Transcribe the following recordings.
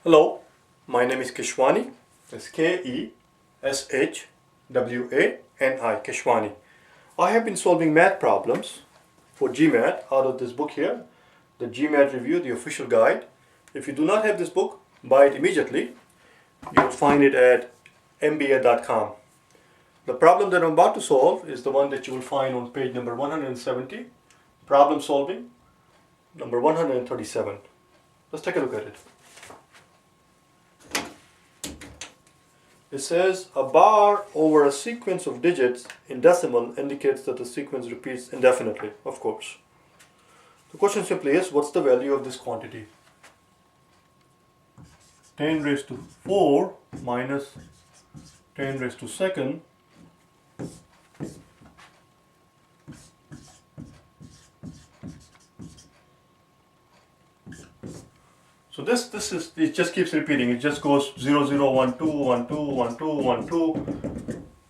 Hello, my name is Keshwani. It's K-E-S-H-W-A-N-I, Keshwani. I have been solving math problems for GMAT out of this book here, the GMAT Review, the official guide. If you do not have this book, buy it immediately. You will find it at mba.com. The problem that I'm about to solve is the one that you will find on page number 170, problem solving, number 137. Let's take a look at it. It says a bar over a sequence of digits in decimal indicates that the sequence repeats indefinitely, of course. The question simply is, what's the value of this quantity? 10 raised to 4 minus 10 raised to second So this is, it just keeps repeating. It just goes 0, 0, 1, 2, 1, 2, 1, 2, 1, 2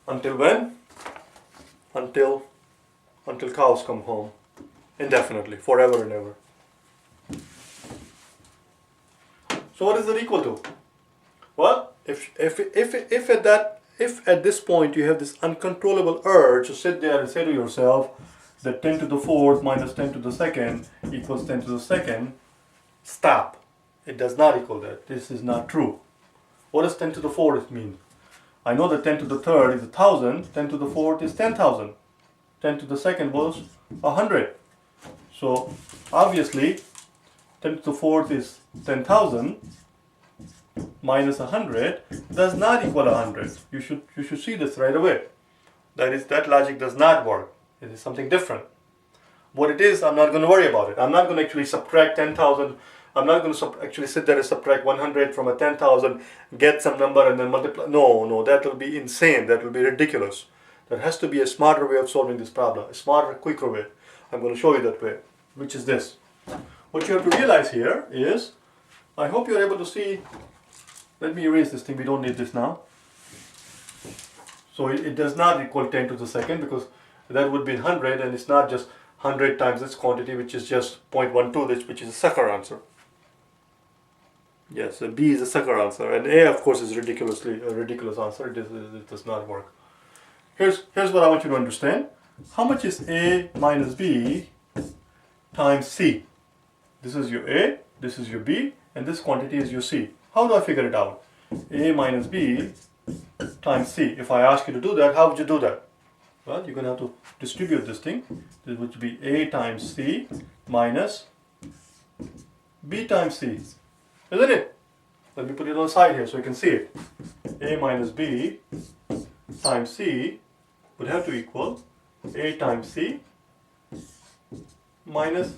until when? Until cows come home. Indefinitely, forever and ever. So what is it equal to? Well, if at this point you have this uncontrollable urge to sit there and say to yourself that 10 to the 4th minus 10 to the 2nd equals 10 to the 2nd, stop. It does not equal that. This is not true. What does 10 to the 4th mean? I know that 10 to the 3rd is 1,000, 10 to the 4th is 10,000. 10 to the 2nd was 100. So obviously 10 to the 4th is 10,000 minus 100 does not equal 100. You should see this right away. That logic does not work. It is something different. What it is, I'm not going to worry about it. I'm not going to actually subtract 10,000. I'm not going to actually sit there and subtract 100 from a 10,000, get some number and then multiply. No, that will be insane. That will be ridiculous. There has to be a smarter way of solving this problem, a smarter, quicker way. I'm going to show you that way, which is this. What you have to realize here is, I hope you're able to see, let me erase this thing, we don't need this now. So it does not equal 10 to the 2nd because that would be 100 and it's not just 100 times this quantity, which is just 0.12, which is a sucker answer. Yes, B is a sucker answer, and A, of course, is a ridiculous answer. It does not work. Here's what I want you to understand. How much is A minus B times C? This is your A, this is your B, and this quantity is your C. How do I figure it out? A minus B times C. If I ask you to do that, how would you do that? Well, you're going to have to distribute this thing. This would be A times C minus B times C. Isn't it? Let me put it on the side here so you can see it. A minus B times C would have to equal A times C minus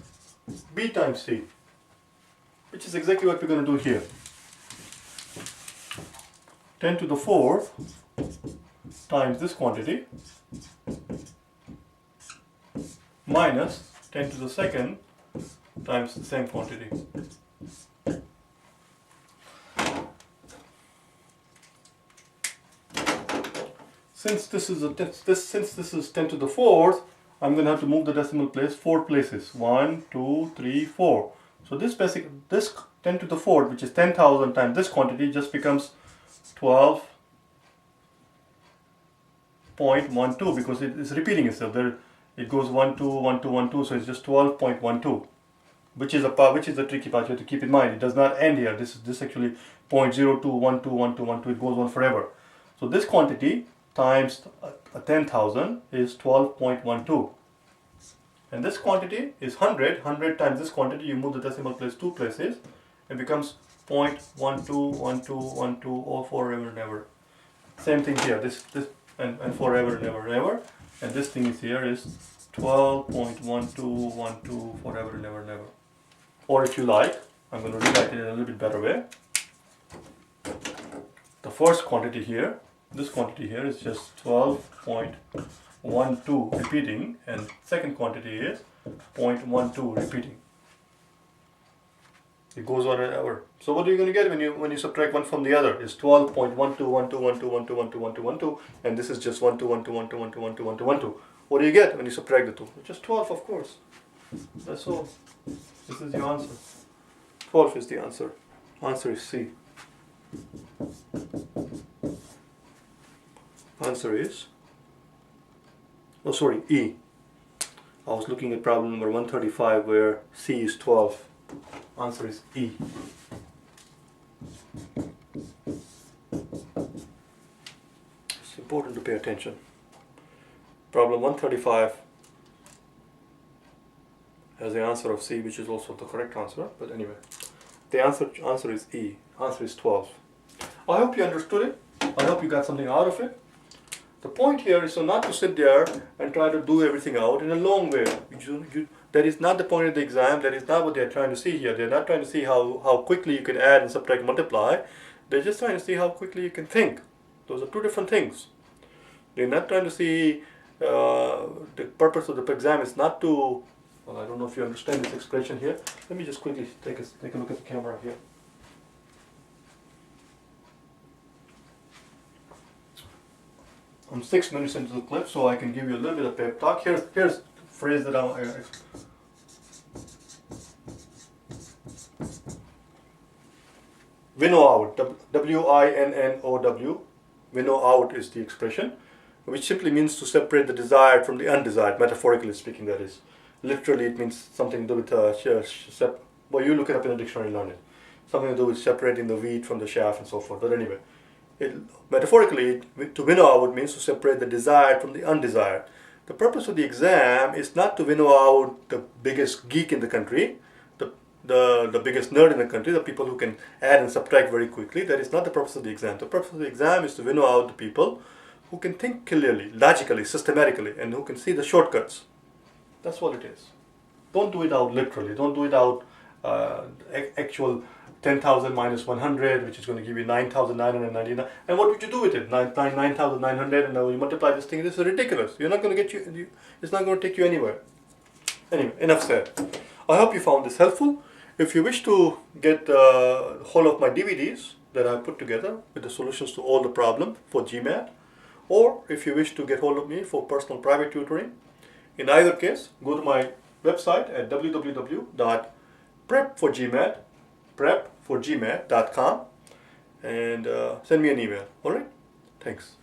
B times C, which is exactly what we're going to do here. 10 to the 4th times this quantity minus 10 to the 2nd times the same quantity. Since this is 10 to the 4th, I'm going to have to move the decimal place 4 places. 1, 2, 3, 4. So this 10 to the 4th, which is 10,000 times this quantity, just becomes 12.12 because it is repeating itself. There, it goes 1, 2, 1, 2, 1, 2. So it's just 12.12, which is the tricky part. You have to keep in mind. It does not end here. This actually 0.02, 1, 2, 1, 2, 1, 2. It goes on forever. So this quantity times 10,000 is 12.12, and this quantity is 100 times this quantity. You move the decimal place 2 places, it becomes 0.121212, all forever and ever. Same thing here, this and forever and ever and ever, and this thing is here is 12.1212 forever and ever and ever. Or if you like, I'm going to rewrite it in a little bit better way. The first quantity here, this quantity here is just 12.12 repeating, and second quantity is 0.12 repeating. It goes on and ever. So what are you going to get when you subtract one from the other? It's 12.121212121212, and this is just 121212121212. What do you get when you subtract the two? It's just 12, of course. That's all. This is your answer. 12 is the answer. Answer is C. Answer is, oh sorry, E. I was looking at problem number 135 where C is 12. Answer is E. It's important to pay attention. Problem 135 has the answer of C, which is also the correct answer, but anyway. The answer is E. Answer is 12. I hope you understood it. I hope you got something out of it. The point here is so not to sit there and try to do everything out in a long way. That is not the point of the exam. That is not what they're trying to see here. They're not trying to see how quickly you can add and subtract and multiply. They're just trying to see how quickly you can think. Those are two different things. They're not trying to see, the purpose of the exam is not to, well, I don't know if you understand this expression here. Let me just quickly take a look at the camera here. I'm 6 minutes into the clip, so I can give you a little bit of pep talk. Here's the phrase that I winnow out, W-I-N-N-O-W. Winnow out is the expression, which simply means to separate the desired from the undesired, metaphorically speaking, that is. Literally, it means something to do with, well, you look it up in a dictionary and learn it. Something to do with separating the wheat from the chaff and so forth. But anyway, metaphorically, to winnow out means to separate the desired from the undesired. The purpose of the exam is not to winnow out the biggest geek in the country, the biggest nerd in the country, the people who can add and subtract very quickly. That is not the purpose of the exam. The purpose of the exam is to winnow out the people who can think clearly, logically, systematically, and who can see the shortcuts. That's what it is. Don't do it out literally. Don't do it out actual 10,000 minus 100, which is going to give you 9,999. And what would you do with it? 9,900, and now you multiply this thing. This is ridiculous. You're not going to get you. It's not going to take you anywhere. Anyway, enough said. I hope you found this helpful. If you wish to get hold of my DVDs that I put together with the solutions to all the problems for GMAT, or if you wish to get hold of me for personal private tutoring, in either case, go to my website at prepforgmat.com and send me an email. All right? Thanks.